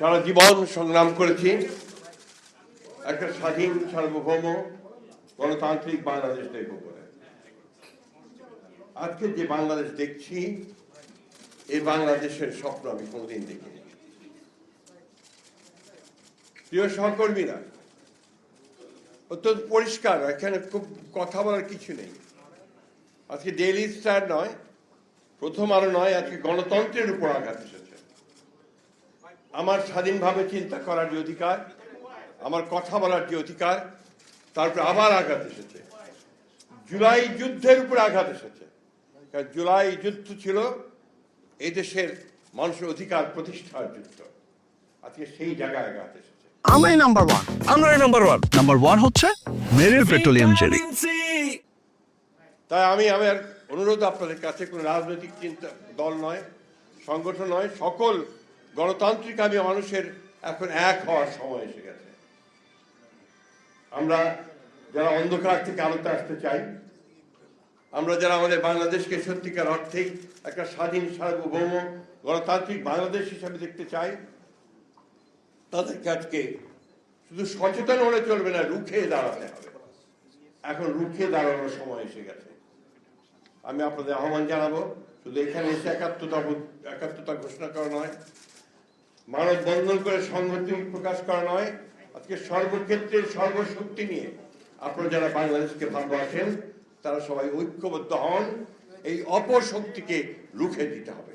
সারা জীবন সংগ্রাম করেছি একটা স্বাধীন সার্বভৌম গণতান্ত্রিক বাংলাদেশ দেখব বলে। আজকে যে বাংলাদেশ দেখছি এই বাংলাদেশের স্বপ্ন আমি কোনদিন দেখিনি। প্রিয় সহকর্মীরা, অত্যন্ত পরিষ্কার, এখানে খুব কথা বলার কিছু নেই। আজকে ডেইলি স্টার নয়, প্রথম আলো নয়, আজকে গণতন্ত্রের উপর আঘাত এসেছে। আমার স্বাধীনভাবে চিন্তা করার যে অধিকার, আমার কথা বলার যে অধিকার, তারপর আবার আঘাত এসেছে। জুলাই যুদ্ধের উপর আঘাত এসেছে। কারণ জুলাই যুদ্ধ ছিল এই দেশের মানুষের অধিকার প্রতিষ্ঠার যুদ্ধ। আজকে সেই জায়গায় আঘাত এসেছে। আমরাই নাম্বার ওয়ান। আমরাই নাম্বার ওয়ান। নাম্বার ওয়ান হচ্ছে মেরিল পেট্রোলিয়াম জেলি। তাই আমি আমার অনুরোধ আপনাদের কাছে, কোনো রাজনৈতিক চিন্তা দল নয়, সংগঠন নয়, সকল গণতান্ত্রিক আমি মানুষের এখন এক হওয়ার সময় এসে গেছে। আমরা যারা অন্ধকার থেকে আলোতে আসতে চাই, আমরা যারা আমাদের বাংলাদেশকে সত্যিকার অর্থেই একটা স্বাধীন সার্বভৌম গণতান্ত্রিক বাংলাদেশ হিসাবে দেখতে চাই, তাদেরকে আজকে শুধু সচেতন হলে চলবে না, রুখে দাঁড়াতে হবে। এখন রুখে দাঁড়ানোর সময় এসে গেছে। আমি আপনাদের আহ্বান জানাবো, শুধু এখানে এসে একাত্মতা ঘোষণা করা নয়, মানববন্ধন করে সংহতি প্রকাশ করা নয়, আজকে সর্বক্ষেত্রে সর্বশক্তি নিয়ে আপনারা যারা বাংলাদেশকে ভালোবাসেন তারা সবাই ঐক্যবদ্ধ হন। এই অপশক্তিকে রুখে দিতে হবে।